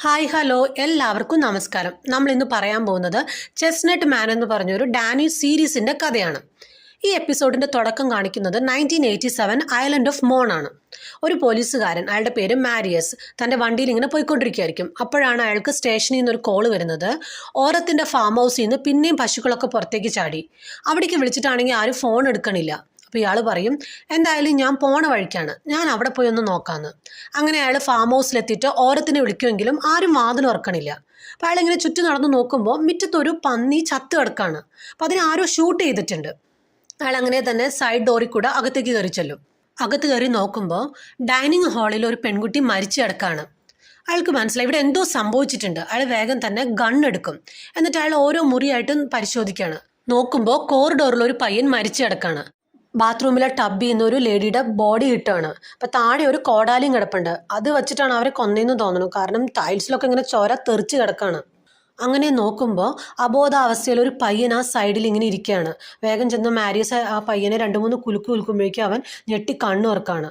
Hi hello എല്ലാവർക്കും നമസ്കാരം. നമ്മൾ ഇന്ന് പറയാൻ പോകുന്നത് ചെസ്നട്ട് മാൻ എന്ന് പറഞ്ഞൊരു ഡാനിഷ് സീരീസിൻ്റെ കഥയാണ്. ഈ എപ്പിസോഡിൻ്റെ തുടക്കം കാണിക്കുന്നത് 1987 ഐലൻഡ് ഓഫ് മോൺ ആണ്. ഒരു പോലീസുകാരൻ, അയാളുടെ പേര് മാരിയസ്, തൻ്റെ വണ്ടിയിൽ ഇങ്ങനെ പോയിക്കൊണ്ടിരിക്കുകയായിരിക്കും. അപ്പോഴാണ് അയാൾക്ക് സ്റ്റേഷനിൽ നിന്ന് ഒരു കോൾ വരുന്നത്. ഓരത്തിൻ്റെ ഫാം ഹൗസിൽ നിന്ന് പിന്നെയും പശുക്കളൊക്കെ പുറത്തേക്ക് ചാടി. അവിടേക്ക് വിളിച്ചിട്ടാണെങ്കിൽ ആരും ഫോൺ എടുക്കണില്ല. അപ്പോൾ ഇയാൾ പറയും, എന്തായാലും ഞാൻ പോണ വഴിക്കാണ്, ഞാൻ അവിടെ പോയി ഒന്ന് നോക്കാമെന്ന്. അങ്ങനെ അയാൾ ഫാം ഹൗസിലെത്തിയിട്ട് ഓരത്തിനെ വിളിക്കുമെങ്കിലും ആരും വാതിൽ ഉറക്കണില്ല. അപ്പോൾ അയാളിങ്ങനെ ചുറ്റും നടന്ന് നോക്കുമ്പോൾ മുറ്റത്തൊരു പന്നി ചത്ത് കിടക്കാണ്. അപ്പോൾ അതിനെ ആരോ ഷൂട്ട് ചെയ്തിട്ടുണ്ട്. അയാൾ അങ്ങനെ തന്നെ സൈഡ് ഡോറിൽ കൂടെ അകത്തേക്ക് കയറി ചെല്ലും. അകത്ത് കയറി നോക്കുമ്പോൾ ഡൈനിങ് ഹാളിൽ ഒരു പെൺകുട്ടി മരിച്ചു കിടക്കാണ്. അയാൾക്ക് മനസ്സിലായി ഇവിടെ എന്തോ സംഭവിച്ചിട്ടുണ്ട്. അയാൾ വേഗം തന്നെ ഗൺ എടുക്കും. എന്നിട്ട് അയാൾ ഓരോ മുറിയായിട്ടും പരിശോധിക്കുകയാണ്. നോക്കുമ്പോൾ കോറിഡോറിൽ ഒരു പയ്യൻ മരിച്ചു കിടക്കാണ്. ബാത്റൂമിലെ ടബിൽ നിന്ന് ഒരു ലേഡിയുടെ ബോഡി കിട്ടുകയാണ്. അപ്പം താഴെ ഒരു കോടാലിയും കിടപ്പുണ്ട്. അത് വെച്ചിട്ടാണ് അവരെ കൊന്നതെന്ന് തോന്നുന്നു. കാരണം ടൈൽസിലൊക്കെ ഇങ്ങനെ ചോര തെറിച്ച് കിടക്കാണ്. അങ്ങനെ നോക്കുമ്പോൾ അബോധാവസ്ഥയിൽ ഒരു പയ്യൻ ആ സൈഡിൽ ഇങ്ങനെ ഇരിക്കുകയാണ്. വേഗം ചെന്ന് മാരിയസ് ആ പയ്യനെ 2-3 കുലുക്ക് കുലുക്കുമ്പോഴേക്കും അവൻ ഞെട്ടി കണ്ണുറക്കാണ്.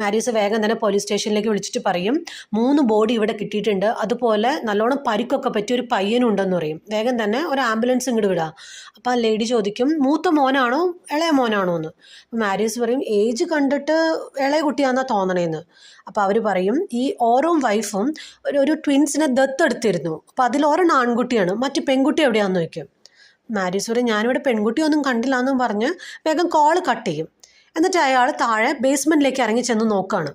മാരിയസ് വേഗം തന്നെ പോലീസ് സ്റ്റേഷനിലേക്ക് വിളിച്ചിട്ട് പറയും, 3 ബോഡി ഇവിടെ കിട്ടിയിട്ടുണ്ട്, അതുപോലെ നല്ലോണം പരിക്കൊക്കെ പറ്റിയ ഒരു പയ്യനുണ്ടെന്ന് പറയും. വേഗം തന്നെ ഒരു ആംബുലൻസ് ഇങ്ങോട്ട് വിടാം. അപ്പോൾ ആ ലേഡി ചോദിക്കും, മൂത്ത മോനാണോ ഇളയ മോനാണോ എന്ന്. മാരിയസ് പറയും, ഏജ് കണ്ടിട്ട് ഇളയ കുട്ടിയാണെന്നാണ് തോന്നണേന്ന്. അപ്പോൾ അവർ പറയും, ഈ ഓരോ വൈഫും ഒരു ട്വിൻസിനെ ദത്തെടുത്തിരുന്നു. അപ്പോൾ അതിലൊരെണ്ണം ആൺകുട്ടിയാണ്, മറ്റു പെൺകുട്ടി എവിടെയാണെന്ന് ചോദിക്കും. മാരിയസ് പറയും, ഞാനിവിടെ പെൺകുട്ടിയൊന്നും കണ്ടില്ല എന്നും പറഞ്ഞ് വേഗം കോള് കട്ട് ചെയ്യും. എന്നിട്ട് അയാൾ താഴെ ബേസ്മെൻറ്റിലേക്ക് ഇറങ്ങി ചെന്ന് നോക്കുകയാണ്.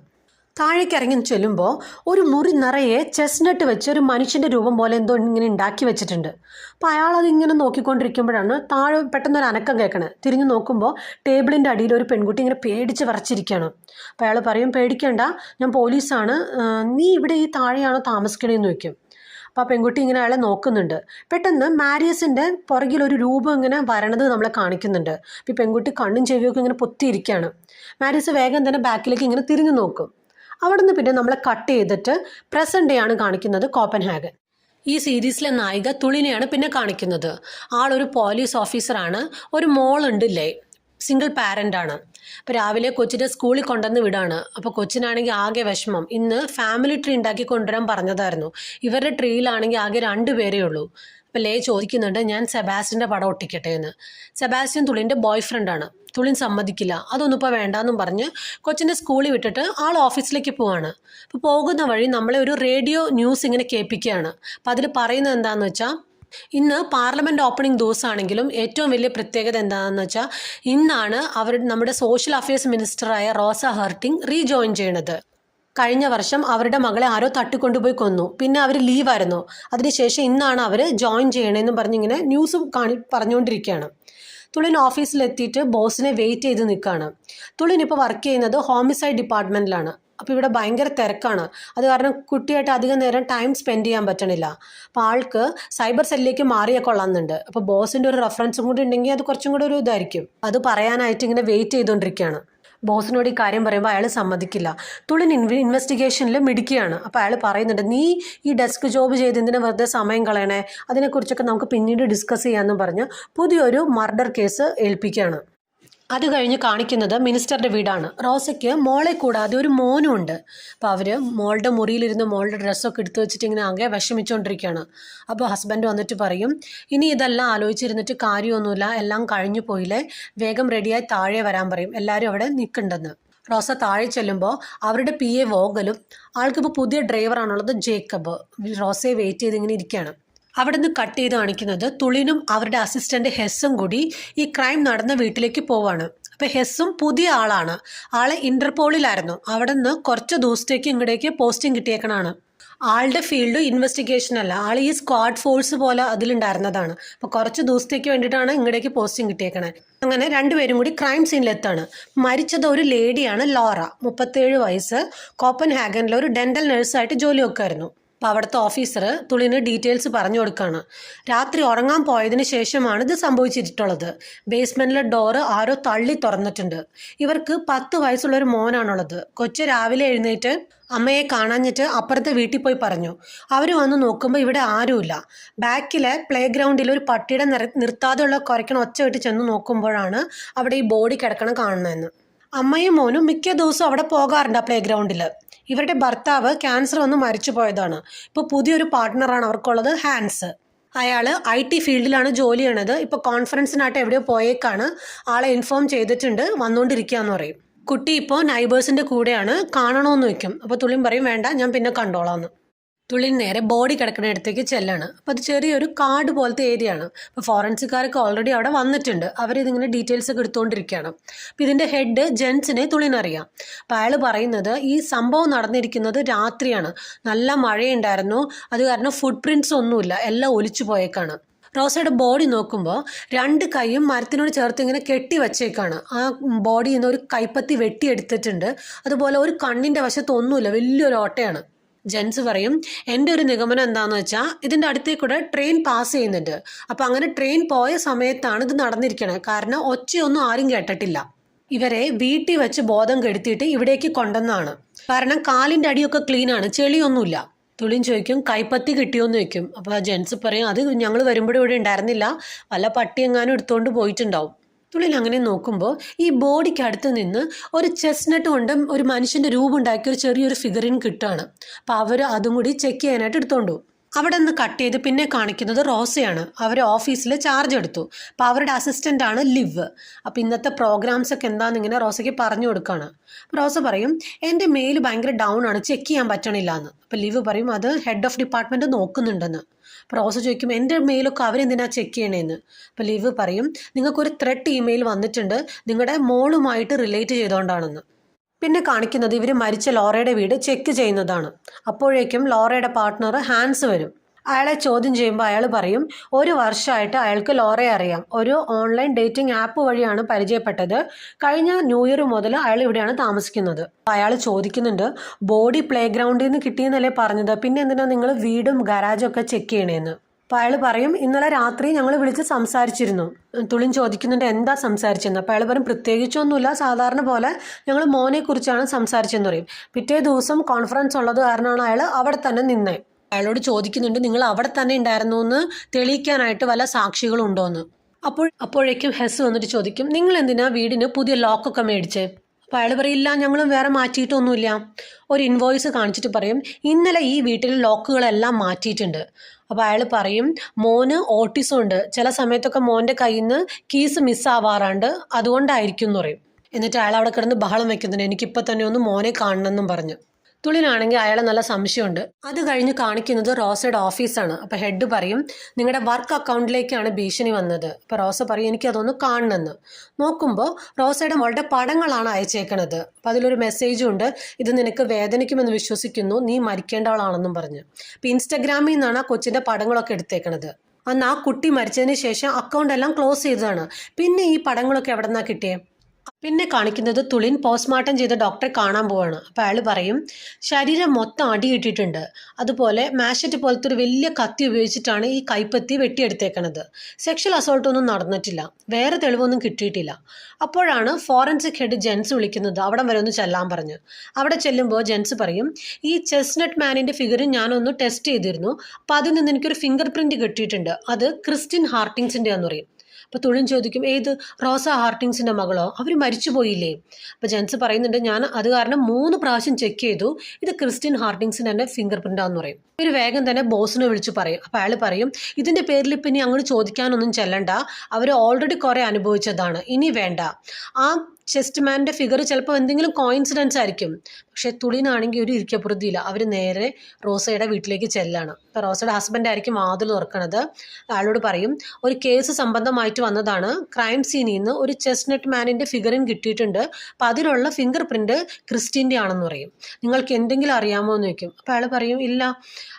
താഴേക്ക് ഇറങ്ങി ചെല്ലുമ്പോൾ ഒരു മുറി നിറയെ ചെസ്നട്ട് വെച്ച് ഒരു മനുഷ്യൻ്റെ രൂപം പോലെ എന്തോ ഇങ്ങനെ ഉണ്ടാക്കി വെച്ചിട്ടുണ്ട്. അപ്പോൾ അയാൾ അതിങ്ങനെ നോക്കിക്കൊണ്ടിരിക്കുമ്പോഴാണ് താഴെ പെട്ടെന്നൊരു അനക്കം കേൾക്കണത്. തിരിഞ്ഞു നോക്കുമ്പോൾ ടേബിളിൻ്റെ അടിയിൽ ഒരു പെൺകുട്ടി ഇങ്ങനെ പേടിച്ച് വിറച്ചിരിക്കുകയാണ്. അപ്പോൾ അയാൾ പറയും, പേടിക്കേണ്ട, ഞാൻ പോലീസാണ്, നീ ഇവിടെ ഈ താഴെയാണോ താമസിക്കണേന്ന് ചോദിക്കും. അപ്പോൾ ആ പെൺകുട്ടി ഇങ്ങനെ അയാളെ നോക്കുന്നുണ്ട്. പെട്ടെന്ന് മാരിയസിൻ്റെ പുറകിൽ ഒരു രൂപം ഇങ്ങനെ വരണത് നമ്മളെ കാണിക്കുന്നുണ്ട്. അപ്പോൾ ഈ പെൺകുട്ടി കണ്ണും ചെവിയൊക്കെ ഇങ്ങനെ പൊത്തിയിരിക്കുകയാണ്. മാരിയസ് വേഗം തന്നെ ബാക്കിലേക്ക് ഇങ്ങനെ തിരിഞ്ഞു നോക്കും. അവിടെ നിന്ന് പിന്നെ നമ്മളെ കട്ട് ചെയ്തിട്ട് പ്രസൻറ്റ് ഡേ ആണ് കാണിക്കുന്നത്, കോപ്പൻഹാഗൻ. ഈ സീരീസിലെ നായിക തുളിനെയാണ് പിന്നെ കാണിക്കുന്നത്. ആളൊരു പോലീസ് ഓഫീസറാണ്. ഒരു മോളുണ്ട്, ലേ, സിംഗിൾ പാരൻ്റ് ആണ്. അപ്പോൾ രാവിലെ കൊച്ചിനെ സ്കൂളിൽ കൊണ്ടുവന്ന് വിടാണ്. അപ്പോൾ കൊച്ചിനാണെങ്കിൽ ആകെ വിഷമം. ഇന്ന് ഫാമിലി ട്രീ ഉണ്ടാക്കി കൊണ്ടുവരാൻ പറഞ്ഞതായിരുന്നു. ഇവരുടെ ട്രീയിലാണെങ്കിൽ ആകെ 2 പേരേ ഉള്ളൂ. അപ്പോൾ ലേ ചോദിക്കുന്നുണ്ട്, ഞാൻ സെബാസ്റ്റ്യൻ്റെ പടം ഒട്ടിക്കട്ടെ എന്ന്. സെബാസ്റ്റ്യൻ തുളിൻ്റെ ബോയ് ഫ്രണ്ടാണ്. തുളിൻ സമ്മതിക്കില്ല. അതൊന്നും ഇപ്പോൾ വേണ്ടാന്നും പറഞ്ഞ് കൊച്ചിനെ സ്കൂളിൽ വിട്ടിട്ട് ആൾ ഓഫീസിലേക്ക് പോവാണ്. അപ്പോൾ പോകുന്ന വഴി നമ്മളെ ഒരു റേഡിയോ ന്യൂസ് ഇങ്ങനെ കേൾപ്പിക്കുകയാണ്. അപ്പോൾ അതിൽ പറയുന്നത് എന്താണെന്ന് വെച്ചാൽ, ഇന്ന് പാർലമെൻറ്റ് ഓപ്പണിംഗ് ദിവസമാണെങ്കിലും ഏറ്റവും വലിയ പ്രത്യേകത എന്താണെന്ന് വെച്ചാൽ, ഇന്നാണ് നമ്മുടെ സോഷ്യൽ അഫയേഴ്സ് മിനിസ്റ്ററായ റോസ ഹർട്ടിങ് റീജോയിൻ ചെയ്യണത്. കഴിഞ്ഞ വർഷം അവരുടെ മകളെ ആരോ തട്ടിക്കൊണ്ടുപോയി കൊന്നു. പിന്നെ അവർ ലീവായിരുന്നു. അതിനുശേഷം ഇന്നാണ് അവർ ജോയിൻ ചെയ്യണമെന്ന് പറഞ്ഞിങ്ങനെ ന്യൂസ് പറഞ്ഞുകൊണ്ടിരിക്കുകയാണ്. തുളിൻ ഓഫീസിലെത്തിയിട്ട് ബോസിനെ വെയിറ്റ് ചെയ്ത് നിൽക്കുകയാണ്. തുളിൻ ഇപ്പോൾ വർക്ക് ചെയ്യുന്നത് ഹോമിസൈഡ് ഡിപ്പാർട്ട്മെൻറ്റിലാണ്. അപ്പോൾ ഇവിടെ ഭയങ്കര തിരക്കാണ്. അത് കാരണം കുട്ടിയായിട്ട് അധികം നേരം ടൈം സ്പെൻഡ് ചെയ്യാൻ പറ്റണില്ല. അപ്പോൾ ആൾക്ക് സൈബർ സെല്ലിലേക്ക് മാറിയാൽ കൊള്ളാമെന്നുണ്ട്. അപ്പോൾ ബോസിൻ്റെ ഒരു റെഫറൻസും കൂടി ഉണ്ടെങ്കിൽ അത് കുറച്ചും കൂടി ഒരു ഇതായിരിക്കും. അത് പറയാനായിട്ട് ഇങ്ങനെ വെയിറ്റ് ചെയ്തുകൊണ്ടിരിക്കുകയാണ്. ബോസിനോട് ഈ കാര്യം പറയുമ്പോൾ അയാൾ സമ്മതിക്കില്ല. തുളിൻ ഇൻവെസ്റ്റിഗേഷനിൽ മിടിക്കുകയാണ്. അപ്പോൾ അയാൾ പറയുന്നുണ്ട്, നീ ഈ ഡെസ്ക് ജോബ് ചെയ്ത് എന്തിനാ വെറുതെ സമയം കളയണേ, അതിനെക്കുറിച്ചൊക്കെ നമുക്ക് പിന്നീട് ഡിസ്കസ് ചെയ്യാമെന്ന് പറഞ്ഞ് പുതിയൊരു മർഡർ കേസ് ഏൽപ്പിക്കുകയാണ്. അത് കഴിഞ്ഞ് കാണിക്കുന്നത് മിനിസ്റ്ററുടെ വീടാണ്. റോസയ്ക്ക് മോളെ കൂടാതെ ഒരു മോനും ഉണ്ട്. അപ്പോൾ അവർ മോളുടെ മുറിയിലിരുന്ന് മോളുടെ ഡ്രസ്സൊക്കെ എടുത്തു വെച്ചിട്ട് ഇങ്ങനെ ആകെ വിഷമിച്ചുകൊണ്ടിരിക്കുകയാണ്. അപ്പോൾ ഹസ്ബൻഡ് വന്നിട്ട് പറയും, ഇനി ഇതെല്ലാം ആലോചിച്ചിരുന്നിട്ട് കാര്യമൊന്നുമില്ല, എല്ലാം കഴിഞ്ഞു പോയില്ലേ, വേഗം റെഡിയായി താഴെ വരാൻ പറയും, എല്ലാവരും അവിടെ നിൽക്കുന്നുണ്ടെന്ന്. റോസ താഴെ ചെല്ലുമ്പോൾ അവരുടെ PA വോഗലും ആൾക്കിപ്പോൾ പുതിയ ഡ്രൈവറാണുള്ളത്, ജേക്കബ്, റോസയെ വെയിറ്റ് ചെയ്ത് ഇങ്ങനെ ഇരിക്കുകയാണ്. അവിടെ നിന്ന് കട്ട് ചെയ്ത് കാണിക്കുന്നത് തുളിനും അവരുടെ അസിസ്റ്റൻ്റ് ഹെസ്സും കൂടി ഈ ക്രൈം നടന്ന വീട്ടിലേക്ക് പോവാണ്. അപ്പോൾ ഹെസ്സും പുതിയ ആളാണ്. ആളെ ഇൻ്റർപോളിലായിരുന്നു. അവിടെ നിന്ന് കുറച്ച് ദിവസത്തേക്ക് ഇങ്ങോട്ടേക്ക് പോസ്റ്റിംഗ് കിട്ടിയേക്കണാണ്. ആളുടെ ഫീൽഡ് ഇൻവെസ്റ്റിഗേഷൻ അല്ല, ആൾ ഈ സ്ക്വാഡ് ഫോഴ്സ് പോലെ അതിലുണ്ടായിരുന്നതാണ്. അപ്പോൾ കുറച്ച് ദിവസത്തേക്ക് വേണ്ടിയിട്ടാണ് ഇങ്ങോട്ടേക്ക് പോസ്റ്റിംഗ് കിട്ടിയേക്കണേ. അങ്ങനെ 2 പേരും കൂടി ക്രൈം സീനിലെത്താണ്. മരിച്ചത് ഒരു ലേഡിയാണ്, ലോറ, 37 വയസ്സ്, കോപ്പൻഹാഗനിലെ ഒരു ഡെൻ്റൽ നഴ്സായിട്ട് ജോലി വെക്കുമായിരുന്നു. അപ്പോൾ അവിടുത്തെ ഓഫീസർ തുളിന് ഡീറ്റെയിൽസ് പറഞ്ഞു കൊടുക്കുകയാണ്. രാത്രി ഉറങ്ങാൻ പോയതിന് ശേഷമാണ് ഇത് സംഭവിച്ചിട്ടുള്ളത്. ബേസ്മെൻറ്റിലെ ഡോറ് ആരോ തള്ളി തുറന്നിട്ടുണ്ട്. ഇവർക്ക് 10 വയസ്സുള്ളൊരു മോനാണുള്ളത്. കൊച്ച് രാവിലെ എഴുന്നേറ്റ് അമ്മയെ കാണാഞ്ഞിട്ട് അപ്പുറത്തെ വീട്ടിൽ പോയി പറഞ്ഞു. അവർ വന്ന് നോക്കുമ്പോൾ ഇവിടെ ആരുമില്ല. ബാക്കിലെ പ്ലേ ഗ്രൗണ്ടിൽ ഒരു പട്ടിയുടെ നിർത്താതെയുള്ള കുരയ്ക്കണ ഒച്ച വിട്ട് ചെന്ന് നോക്കുമ്പോഴാണ് അവിടെ ഈ ബോഡി കിടക്കണം കാണുന്നതെന്ന്. അമ്മയും മോനും മിക്ക ദിവസവും അവിടെ പോകാറുണ്ട് ആ പ്ലേ ഗ്രൗണ്ടിൽ. ഇവരുടെ ഭർത്താവ് ക്യാൻസർ വന്ന് മരിച്ചു പോയതാണ്. ഇപ്പോൾ പുതിയൊരു പാർട്ട്ണറാണ് അവർക്കുള്ളത്, ഹാൻസ്. അയാൾ IT ഫീൽഡിലാണ് ജോലി ചെയ്യണത്. ഇപ്പോൾ കോൺഫറൻസിനായിട്ട് എവിടെയോ പോയേക്കാണ്. ആളെ ഇൻഫോം ചെയ്തിട്ടുണ്ട്, വന്നുകൊണ്ടിരിക്കുകയെന്ന് പറയും. കുട്ടി ഇപ്പോൾ നൈബേഴ്സിൻ്റെ കൂടെയാണ്, കാണണമെന്ന് വയ്ക്കും. അപ്പോൾ തുളിൻ പറയും വേണ്ട, ഞാൻ പിന്നെ കണ്ടോളാമെന്ന്. തുളിൻ നേരെ ബോഡി കിടക്കുന്ന ഇടത്തേക്ക് ചെല്ലാണ്. അപ്പോൾ അത് ചെറിയൊരു കാട് പോലത്തെ ഏരിയ ആണ്. അപ്പോൾ ഫോറൻസിക്കാരൊക്കെ ഓൾറെഡി അവിടെ വന്നിട്ടുണ്ട്. അവരിതിങ്ങനെ ഡീറ്റെയിൽസ് ഒക്കെ എടുത്തുകൊണ്ടിരിക്കുകയാണ്. അപ്പോൾ ഇതിൻ്റെ ഹെഡ് ജെൻസിനെ തുളിനറിയാം. അപ്പോൾ അയാൾ പറയുന്നത് ഈ സംഭവം നടന്നിരിക്കുന്നത് രാത്രിയാണ്, നല്ല മഴയുണ്ടായിരുന്നു, അത് കാരണം ഫുട് പ്രിൻറ്റ്സ് ഒന്നുമില്ല, എല്ലാം ഒലിച്ചു പോയേക്കാണ്. റോസയുടെ ബോഡി നോക്കുമ്പോൾ 2 കൈയും മരത്തിനോട് ചേർത്ത് ഇങ്ങനെ കെട്ടി വച്ചേക്കാണ്. ആ ബോഡിയിൽ നിന്ന് ഒരു കൈപ്പത്തി വെട്ടിയെടുത്തിട്ടുണ്ട്. അതുപോലെ ഒരു കണ്ണിൻ്റെ വശത്ത് ഒന്നുമില്ല, വലിയൊരു ഓട്ടയാണ്. ജെൻസ് പറയും എൻ്റെ ഒരു നിഗമനം എന്താണെന്ന് വെച്ചാൽ ഇതിൻ്റെ അടുത്തേക്കൂടെ ട്രെയിൻ പാസ് ചെയ്യുന്നുണ്ട്. അപ്പോൾ അങ്ങനെ ട്രെയിൻ പോയ സമയത്താണ് ഇത് നടന്നിരിക്കണത്. കാരണം ഒച്ചയൊന്നും ആരും കേട്ടിട്ടില്ല. ഇവരെ വീട്ടിൽ വെച്ച് ബോധം കെടുത്തിയിട്ട് ഇവിടേക്ക് കൊണ്ടുവന്നാണ്. കാരണം കാലിൻ്റെ അടിയൊക്കെ ക്ലീനാണ്, ചെളിയൊന്നുമില്ല. തുളിൻ ചോദിക്കും കൈപ്പത്തി കിട്ടിയോന്ന് ചോദിക്കും. അപ്പോൾ ജെൻസ് പറയും അത് ഞങ്ങൾ വരുമ്പോഴും ഇവിടെ ഉണ്ടായിരുന്നില്ല, വല്ല പട്ടി എങ്ങാനും എടുത്തുകൊണ്ട് പോയിട്ടുണ്ടാവും. തുളിൻ അങ്ങനെ നോക്കുമ്പോൾ ഈ ബോഡിക്ക് അടുത്ത് നിന്ന് ഒരു ചെസ്നട്ട് കൊണ്ട് ഒരു മനുഷ്യൻ്റെ രൂപം ഉണ്ടാക്കിയ ഒരു ചെറിയൊരു ഫിഗറിൻ കിട്ടുകയാണ്. അപ്പോൾ അവർ അതും കൂടി ചെക്ക് ചെയ്യാനായിട്ട് എടുത്തോണ്ട് പോകും. അവിടെ നിന്ന് കട്ട് ചെയ്ത് പിന്നെ കാണിക്കുന്നത് റോസയാണ്. അവർ ഓഫീസിൽ ചാർജ് എടുത്തു. അപ്പോൾ അവരുടെ അസിസ്റ്റൻ്റാണ് ലിവ്. അപ്പോൾ ഇന്നത്തെ പ്രോഗ്രാംസ് ഒക്കെ എന്താണെന്ന് ഇങ്ങനെ റോസയ്ക്ക് പറഞ്ഞു കൊടുക്കുകയാണ്. അപ്പോൾ റോസ പറയും എൻ്റെ മെയിൽ ഭയങ്കര ഡൗൺ ആണ്, ചെക്ക് ചെയ്യാൻ പറ്റണില്ല എന്ന്. അപ്പോൾ ലിവ് പറയും അത് ഹെഡ് ഓഫ് ഡിപ്പാർട്ട്മെൻറ്റ് നോക്കുന്നുണ്ടെന്ന്. അപ്പോൾ റോസ ചോദിക്കും എൻ്റെ മെയിലൊക്കെ അവരെന്തിനാ ചെക്ക് ചെയ്യണേന്ന്. അപ്പോൾ ലിവ് പറയും നിങ്ങൾക്കൊരു ത്രെട്ട് ഇമെയിൽ വന്നിട്ടുണ്ട്, നിങ്ങളുടെ മോളുമായിട്ട് റിലേറ്റ് ചെയ്തുകൊണ്ടാണെന്ന്. പിന്നെ കാണിക്കുന്നത് ഇവർ മരിച്ച ലോറയുടെ വീട് ചെക്ക് ചെയ്യുന്നതാണ്. അപ്പോഴേക്കും ലോറയുടെ പാർട്ട്ണർ ഹാൻസ് വരും. അയാളെ ചോദ്യം ചെയ്യുമ്പോൾ അയാൾ പറയും 1 വർഷമായിട്ട് അയാൾക്ക് ലോറയെ അറിയാം, ഒരു ഓൺലൈൻ ഡേറ്റിംഗ് ആപ്പ് വഴിയാണ് പരിചയപ്പെട്ടത്, കഴിഞ്ഞ ന്യൂ ഇയർ മുതൽ അയാൾ ഇവിടെയാണ് താമസിക്കുന്നത്. അയാൾ ചോദിക്കുന്നുണ്ട് ബോഡി പ്ലേ ഗ്രൗണ്ടിൽ നിന്ന് കിട്ടിയെന്നല്ലേ പറഞ്ഞത്, പിന്നെ എന്തിനാ നിങ്ങൾ വീടും ഗരാജും ഒക്കെ ചെക്ക് ചെയ്യണേന്ന്. അപ്പോൾ അയാൾ പറയും ഇന്നലെ രാത്രി ഞങ്ങൾ വിളിച്ച് സംസാരിച്ചിരുന്നു. തുളിൻ ചോദിക്കുന്നുണ്ട് എന്താ സംസാരിച്ചെന്ന്. അപ്പോൾ അയാൾ പറയും പ്രത്യേകിച്ചൊന്നുമില്ല, സാധാരണ പോലെ ഞങ്ങൾ മോനെക്കുറിച്ചാണ് സംസാരിച്ചെന്ന് പറയും. പിറ്റേ ദിവസം കോൺഫറൻസ് ഉള്ളത് കാരണമാണ് അയാൾ അവിടെ തന്നെ നിന്നേ. അയാളോട് ചോദിക്കുന്നുണ്ട് നിങ്ങൾ അവിടെ തന്നെ ഉണ്ടായിരുന്നു എന്ന് തെളിയിക്കാനായിട്ട് വല്ല സാക്ഷികളുണ്ടോ എന്ന്. അപ്പോഴേക്കും ഹെസ് വന്നിട്ട് ചോദിക്കും നിങ്ങൾ എന്തിനാ വീടിന് പുതിയ ലോക്കൊക്കെ മേടിച്ചേ. അപ്പോൾ അയാൾ പറയില്ല ഞങ്ങളും വേറെ മാറ്റിയിട്ടൊന്നുമില്ല. ഒരു ഇൻവോയ്സ് കാണിച്ചിട്ട് പറയും ഇന്നലെ ഈ വീട്ടിൽ ലോക്കുകളെല്ലാം മാറ്റിയിട്ടുണ്ട്. അപ്പോൾ അയാൾ പറയും മോന് ഓട്ടിസം ഉണ്ട്, ചില സമയത്തൊക്കെ മോൻ്റെ കയ്യിൽ നിന്ന് കീസ് മിസ്സാവാറുണ്ട്, അതുകൊണ്ടായിരിക്കും എന്ന് പറയും. എന്നിട്ട് അയാൾ അവിടെ കിടന്ന് ബഹളം വെക്കുന്നുണ്ട് എനിക്കിപ്പോൾ തന്നെ ഒന്ന് മോനെ കാണണമെന്നും പറഞ്ഞു. തുളിനാണെങ്കിൽ അയാളെ നല്ല സംശയമുണ്ട്. അത് കഴിഞ്ഞ് കാണിക്കുന്നത് റോസയുടെ ഓഫീസാണ്. അപ്പോൾ ഹെഡ് പറയും നിങ്ങളുടെ വർക്ക് അക്കൗണ്ടിലേക്കാണ് ഭീഷണി വന്നത്. അപ്പോൾ റോസ പറയും എനിക്കതൊന്ന് കാണണമെന്ന്. നോക്കുമ്പോൾ റോസയുടെ മോളുടെ പടങ്ങളാണ് അയച്ചേക്കണത്. അപ്പോൾ അതിലൊരു മെസ്സേജും ഉണ്ട് ഇത് നിനക്ക് വേദനിക്കുമെന്ന് വിശ്വസിക്കുന്നു, നീ മരിക്കേണ്ട ആളാണെന്നും പറഞ്ഞ്. അപ്പോൾ ഇൻസ്റ്റഗ്രാമിൽ നിന്നാണ് ആ കൊച്ചിൻ്റെ പടങ്ങളൊക്കെ എടുത്തേക്കണത്. അന്ന് ആ കുട്ടി മരിച്ചതിന് ശേഷം അക്കൗണ്ട് എല്ലാം ക്ലോസ് ചെയ്തതാണ്. പിന്നെ ഈ പടങ്ങളൊക്കെ എവിടെ നിന്നാണ് കിട്ടിയത്? പിന്നെ കാണിക്കുന്നത് തുളിൻ പോസ്റ്റ്മോർട്ടം ചെയ്ത ഡോക്ടറെ കാണാൻ പോവാണ്. അപ്പോൾ അയാൾ പറയും ശരീരം മൊത്തം അടിയിട്ടിട്ടുണ്ട്, അതുപോലെ മാഷറ്റ് പോലത്തെ ഒരു വലിയ കത്തി ഉപയോഗിച്ചിട്ടാണ് ഈ കൈപ്പത്തി വെട്ടിയെടുത്തേക്കണത്. സെക്ഷൽ അസോൾട്ടൊന്നും നടന്നിട്ടില്ല, വേറെ തെളിവൊന്നും കിട്ടിയിട്ടില്ല. അപ്പോഴാണ് ഫോറൻസിക് ഹെഡ് ജെൻസ് വിളിക്കുന്നത് അവിടെ വരെ ഒന്ന് ചെല്ലാൻ പറഞ്ഞു. അവിടെ ചെല്ലുമ്പോൾ ജെൻസ് പറയും ഈ ചെസ്നട്ട് മാനിൻ്റെ ഫിഗർ ഞാനൊന്ന് ടെസ്റ്റ് ചെയ്തിരുന്നു, അപ്പോൾ അതിൽ നിന്ന് എനിക്കൊരു ഫിംഗർ പ്രിൻറ്റ് കിട്ടിയിട്ടുണ്ട്, അത് ക്രിസ്റ്റിൻ ഹാർട്ടിങ്സിൻ്റെ ആണെന്ന് പറയും. അപ്പോൾ തുളിൻ ചോദിക്കും ഏത് റോസ ഹാർട്ടിങ്സിൻ്റെ മകളോ, അവർ മരിച്ചു പോയില്ലേ? അപ്പോൾ ജെൻസ് പറയുന്നുണ്ട് ഞാൻ അത് കാരണം 3 പ്രാവശ്യം ചെക്ക് ചെയ്തു, ഇത് ക്രിസ്റ്റിൻ ഹാർട്ടിങ്സിൻ്റെ തന്നെ ഫിംഗർ പ്രിൻ്റാന്ന് പറയും. ഒരു വേഗം തന്നെ ബോസിനെ വിളിച്ച് പറയും. അപ്പോൾ അയാൾ പറയും ഇതിൻ്റെ പേരിൽ ഇപ്പം ഇനി അങ്ങോട്ട് ചോദിക്കാനൊന്നും ചെല്ലണ്ട, അവർ ഓൾറെഡി കുറേ അനുഭവിച്ചതാണ്, ഇനി വേണ്ട. ആ ചെസ്റ്റ് മാൻ്റെ ഫിഗർ ചിലപ്പോൾ എന്തെങ്കിലും കോയിൻസിഡൻസ് ആയിരിക്കും. പക്ഷേ തുളിനാണെങ്കിൽ ഒരു ഇരിക്കപ്പുറത്തില്ല. അവർ നേരെ റോസയുടെ വീട്ടിലേക്ക് ചെല്ലാണ്. അപ്പോൾ റോസയുടെ ഹസ്ബൻഡ് ആയിരിക്കും വാതിൽ തുറക്കണത്. അയാളോട് പറയും ഒരു കേസ് സംബന്ധമായിട്ട് വന്നതാണ്, ക്രൈം സീനിൽ നിന്ന് ഒരു ചെസ്നട്ട് മാനിൻ്റെ ഫിഗറിൻ കിട്ടിയിട്ടുണ്ട്, അപ്പോൾ അതിനുള്ള ഫിംഗർ പ്രിൻറ്റ് ക്രിസ്റ്റിൻ്റെ ആണെന്ന് പറയും. നിങ്ങൾക്ക് എന്തെങ്കിലും അറിയാമോ എന്ന് ചോദിക്കും. അപ്പോൾ അയാൾ പറയും ഇല്ല.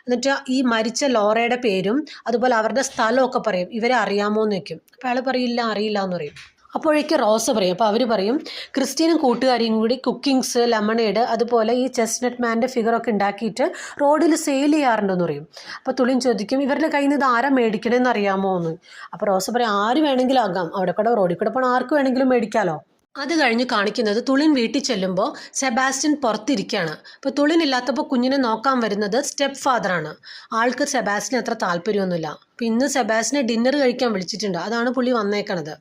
എന്നിട്ട് ഈ മരിച്ച ലോറയുടെ പേരും അതുപോലെ അവരുടെ സ്ഥലമൊക്കെ പറയും, ഇവരെ അറിയാമോ എന്ന് ചോദിക്കും. അപ്പോൾ അയാൾ പറയില്ല അറിയില്ല എന്ന് പറയും. അപ്പോഴേക്ക് റോസ പറയും. അപ്പോൾ അവർ പറയും ക്രിസ്റ്റീനും കൂട്ടുകാരിയും കൂടി കുക്കിങ്സ് ലെമണേഡ് അതുപോലെ ഈ ചെസ്നട്ട് മാൻ്റെ ഫിഗറൊക്കെ ഉണ്ടാക്കിയിട്ട് റോഡിൽ സെയിൽ ചെയ്യാറുണ്ടെന്ന് പറയും. അപ്പോൾ തുളിൻ ചോദിക്കും ഇവരുടെ കയ്യിൽ നിന്ന് ഇത് ആരാ മേടിക്കണമെന്ന് അറിയാമോ എന്ന്. അപ്പോൾ റോസ പറയും ആര് വേണമെങ്കിലും ആകാം, അവിടെ കൂടെ റോഡിൽ കൂടെ പോകണം, ആർക്ക് വേണമെങ്കിലും മേടിക്കാമല്ലോ. അത് കഴിഞ്ഞ് കാണിക്കുന്നത് തുളിൻ വീട്ടിൽ ചെല്ലുമ്പോൾ സെബാസ്റ്റ്യൻ പുറത്തിരിക്കുകയാണ്. അപ്പോൾ തുളിൻ ഇല്ലാത്തപ്പോൾ കുഞ്ഞിനെ നോക്കാൻ വരുന്നത് സ്റ്റെപ്പ് ഫാദറാണ്. ആൾക്ക് സെബാസ്റ്റ്യൻ അത്ര താല്പര്യമൊന്നുമില്ല. അപ്പോൾ ഇന്ന് സെബാസ്റ്റ്യനെ ഡിന്നർ കഴിക്കാൻ വിളിച്ചിട്ടുണ്ട്, അതാണ് പുള്ളി വന്നേക്കണത്.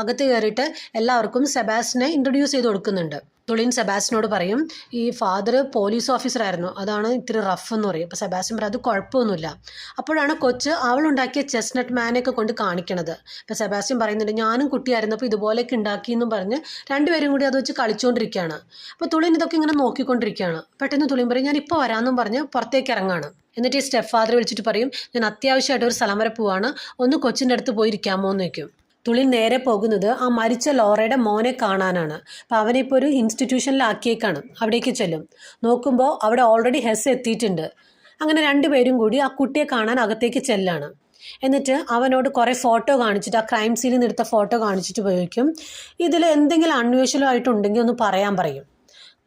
അകത്ത് കയറിയിട്ട് എല്ലാവർക്കും സെബാസ്റ്റ്യനെ ഇൻട്രൊഡ്യൂസ് ചെയ്ത് കൊടുക്കുന്നുണ്ട്. തുളിൻ സെബാസ്റ്റ്യനോട് പറയും ഈ ഫാദർ പോലീസ് ഓഫീസറായിരുന്നു, അതാണ് ഇത്തിരി റഫ് എന്ന് പറയും. അപ്പോൾ സെബാസ്റ്റ്യൻ പറയും അത് കുഴപ്പമൊന്നുമില്ല. അപ്പോഴാണ് കൊച്ച് അവളുണ്ടാക്കിയ ചെസ്നട്ട് മാനെയൊക്കെ കൊണ്ട് കാണിക്കണത്. അപ്പോൾ സെബാസ്റ്റ്യൻ പറയുന്നുണ്ട് ഞാനും കുട്ടിയായിരുന്നപ്പോൾ ഇതുപോലെയൊക്കെ ഉണ്ടാക്കിയെന്നും പറഞ്ഞ് രണ്ടുപേരും കൂടി അത് വെച്ച് കളിച്ചുകൊണ്ടിരിക്കുകയാണ്. അപ്പോൾ തുളിൻ ഇതൊക്കെ ഇങ്ങനെ നോക്കിക്കൊണ്ടിരിക്കുകയാണ്. പെട്ടെന്ന് തുളിൻ പറയും ഞാൻ ഇപ്പോൾ വരാമെന്നും പറഞ്ഞ് പുറത്തേക്ക് ഇറങ്ങാണ്. എന്നിട്ട് ഈ സ്റ്റെപ്പ് ഫാദർ വിളിച്ചിട്ട് പറയും ഞാൻ അത്യാവശ്യമായിട്ട് ഒരു സ്ഥലം വരെ പോവാണ്, ഒന്ന് കൊച്ചിൻ്റെ അടുത്ത് പോയിരിക്കാമോ എന്ന് വയ്ക്കും. തുളിൻ നേരെ പോകുന്നത് ആ മരിച്ച ലോറയുടെ മോനെ കാണാനാണ്. അപ്പോൾ അവനിപ്പോൾ ഒരു ഇൻസ്റ്റിറ്റ്യൂഷനിലാക്കിയേക്കാണ്. അവിടേക്ക് ചെല്ലും. നോക്കുമ്പോൾ അവിടെ ഓൾറെഡി ഹെസ് എത്തിയിട്ടുണ്ട്. അങ്ങനെ രണ്ടുപേരും കൂടി ആ കുട്ടിയെ കാണാൻ അകത്തേക്ക് ചെല്ലാണ്. എന്നിട്ട് അവനോട് കുറേ ഫോട്ടോ കാണിച്ചിട്ട്, ആ ക്രൈം സീനിൽ നിന്ന് എടുത്ത ഫോട്ടോ കാണിച്ചിട്ട് ചോദിക്കും ഇതിൽ എന്തെങ്കിലും അൺയൂഷ്വലായിട്ടുണ്ടെങ്കിൽ ഒന്ന് പറയാൻ പറയും.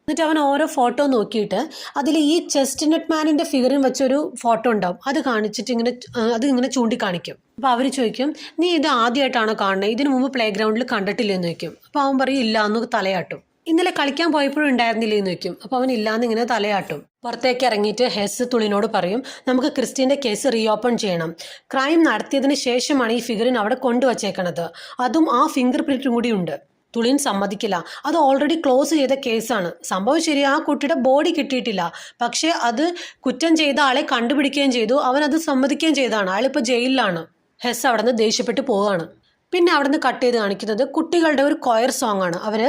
എന്നിട്ട് അവൻ ഓരോ ഫോട്ടോ നോക്കിയിട്ട് അതിൽ ഈ ചെസ്റ്റ്നട്ട് മാനിൻ്റെ ഫിഗറിൽ വെച്ചൊരു ഫോട്ടോ ഉണ്ടാവും. അത് കാണിച്ചിട്ട് ഇങ്ങനെ ചൂണ്ടിക്കാണിക്കും. അപ്പോൾ അവർ ചോദിക്കും നീ ഇത് ആദ്യമായിട്ടാണോ കാണുന്നത്, ഇതിനു മുമ്പ് പ്ലേ ഗ്രൗണ്ടിൽ കണ്ടിട്ടില്ലെന്ന് ചോദിക്കും. അപ്പോൾ അവൻ പറയും ഇല്ല എന്ന് തലയാട്ടും. ഇന്നലെ കളിക്കാൻ പോയപ്പോഴും ഉണ്ടായിരുന്നില്ലേന്ന് ചോദിക്കും. അപ്പോൾ അവൻ ഇല്ലാന്ന് ഇങ്ങനെ തലയാട്ടും. പുറത്തേക്ക് ഇറങ്ങിയിട്ട് ഹെസ് തുളിനോട് പറയും നമുക്ക് ക്രിസ്റ്റീൻ്റെ കേസ് റീഓപ്പൺ ചെയ്യണം. ക്രൈം നടത്തിയതിന് ശേഷമാണ് ഈ ഫിഗറിന് അവിടെ കൊണ്ടുവച്ചേക്കണത്, അതും ആ ഫിംഗർ പ്രിൻറ്റും കൂടി ഉണ്ട്. തുളിൻ സമ്മതിക്കില്ല, അത് ഓൾറെഡി ക്ലോസ് ചെയ്ത കേസാണ്. സംഭവം ശരി, ആ കുട്ടിയുടെ ബോഡി കിട്ടിയിട്ടില്ല, പക്ഷേ അത് കുറ്റം ചെയ്ത ആളെ കണ്ടുപിടിക്കുകയും ചെയ്തു, അവനത് സമ്മതിക്കുകയും ചെയ്തതാണ്. അയാളിപ്പോൾ ജയിലിലാണ്. ഹെസ് അവിടെ നിന്ന് ദേഷ്യപ്പെട്ട് പോവുകയാണ്. പിന്നെ അവിടെ നിന്ന് കട്ട് ചെയ്ത് കാണിക്കുന്നത് കുട്ടികളുടെ ഒരു കൊയർ സോങ് ആണ്. അവർ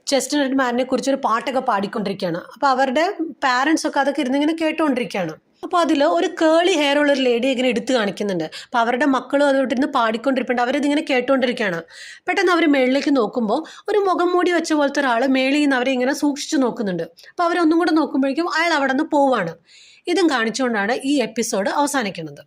ചെസ്റ്റ്നട്ട് മാനിനെ കുറിച്ചൊരു പാട്ടൊക്കെ പാടിക്കൊണ്ടിരിക്കുകയാണ്. അപ്പോൾ അവരുടെ പാരൻസൊക്കെ അതൊക്കെ ഇരുന്നിങ്ങനെ കേട്ടുകൊണ്ടിരിക്കുകയാണ്. അപ്പോൾ അതിൽ ഒരു കേളി ഹെയർ ഉള്ളൊരു ലേഡി ഇങ്ങനെ എടുത്ത് കാണിക്കുന്നുണ്ട്. അപ്പോൾ അവരുടെ മക്കളും അതോട്ടിരുന്ന് പാടിക്കൊണ്ടിരിപ്പുണ്ട്. അവരിതിങ്ങനെ കേട്ടുകൊണ്ടിരിക്കുകയാണ്. പെട്ടെന്ന് അവർ മേളിലേക്ക് നോക്കുമ്പോൾ ഒരു മുഖം മൂടി വെച്ച പോലത്തെ ഒരാൾ മേളിൽ നിന്ന് അവരെ ഇങ്ങനെ സൂക്ഷിച്ച് നോക്കുന്നുണ്ട്. അപ്പോൾ അവരൊന്നും കൂടെ നോക്കുമ്പോഴേക്കും അയാൾ അവിടെ നിന്ന് പോവാണ്. ഇതും കാണിച്ചുകൊണ്ടാണ് ഈ എപ്പിസോഡ് അവസാനിക്കുന്നത്.